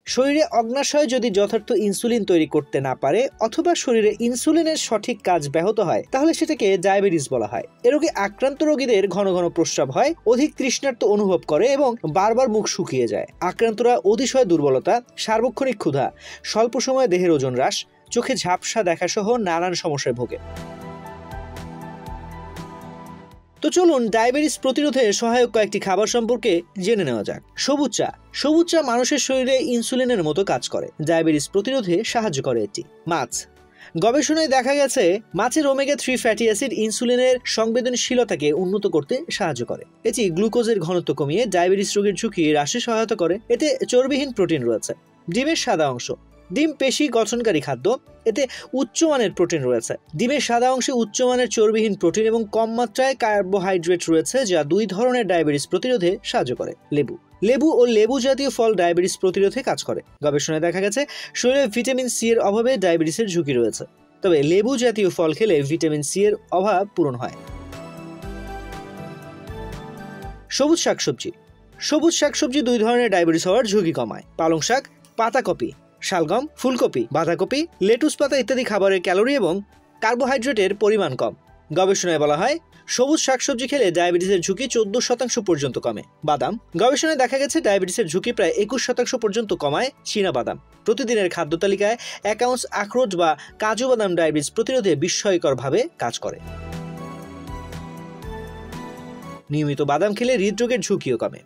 শরীরে অগ্নাশয় যদি যথার্থ ইনসুলিন তৈরি করতে না পারে অথবা শরীরে ইনসুলিনের সঠিক কাজ ব্যাহত হয় তাহলে সেটাকে ডায়াবেটিস বলা হয়। এ রোগে আক্রান্ত রোগীদের ঘন ঘন প্রস্রাব হয়, অধিক তৃষ্ণার্ত অনুভব করে এবং বারবার মুখ শুকিয়ে যায়। আক্রান্তরা অতিশয় দুর্বলতা, সার্বক্ষণিক ক্ষুধা, স্বল্প সময়ে দেহের ওজন হ্রাস, চোখে ঝাপসা দেখা সহ নানান সমস্যায় ভোগে। তো চলুন ডায়াবেটিস প্রতিরোধে সহায়ক কয়েকটি খাবার সম্পর্কে জেনে নেওয়া যাক। সবুজ চা। সবুজ চা মানুষের শরীরে ইনসুলিনের মতো কাজ করে। ডায়াবেটিস প্রতিরোধে সাহায্য করে এটি। মাছ। গবেষণায় দেখা গেছে মাছের ওমেগা 3 ফ্যাটি অ্যাসিড ইনসুলিনের সংবেদনশীলতাকে উন্নত করতে সাহায্য করে। এটি গ্লুকোজের ঘনত্ব কমিয়ে ডায়াবেটিস রোগের ঝুঁকি হ্রাসে সহায়তা করে। এতে চর্বিহীন প্রোটিন রয়েছে। ডিমের সাদা অংশ। ডিম পেশি গঠনকারী খাদ্য, এতে উচ্চমানের প্রোটিন রয়েছে। ডিমের সাদা অংশে উচ্চমানের চর্বিহীন প্রোটিন এবং কম মাত্রায় কার্বোহাইড্রেট রয়েছে, যা 2 ধরনের ডায়াবেটিস প্রতিরোধে সাহায্য করে। লেবু। লেবু ও লেবু জাতীয় ফল ডায়াবেটিস প্রতিরোধে কাজ করে। গবেষণায় দেখা গেছে শরীরে ভিটামিন সি এর অভাবে ডায়াবেটিসের ঝুঁকি রয়েছে, তবে লেবু জাতীয় ফল খেলে ভিটামিন সি এর অভাব পূরণ হয়। সবুজ শাকসবজি। সবুজ শাকসবজি 2 ধরনের ডায়াবেটিস হওয়ার ঝুঁকি কমায়। পালং শাক, পাতাকপি, শালগম, ফুলকপি, বাঁধাকপি, লেটুস পাতা ইত্যাদি খাবারের ক্যালোরি এবং কার্বোহাইড্রেটের পরিমাণ কম। গবেষণায় বলা হয় সবুজ শাকসবজি খেলে ডায়াবেটিসের ঝুঁকি 14% পর্যন্ত কমে। বাদাম। গবেষণায় দেখা গেছে ডায়াবেটিসের ঝুঁকি প্রায় 21% পর্যন্ত কমায় চীনাবাদাম। প্রতিদিনের খাদ্য তালিকায় 1 আউন্স আখরোট বা কাজু বাদাম ডায়াবেটিস প্রতিরোধে বিস্ময়করভাবে কাজ করে। নিয়মিত বাদাম খেলে হৃদরোগের ঝুঁকিও কমে।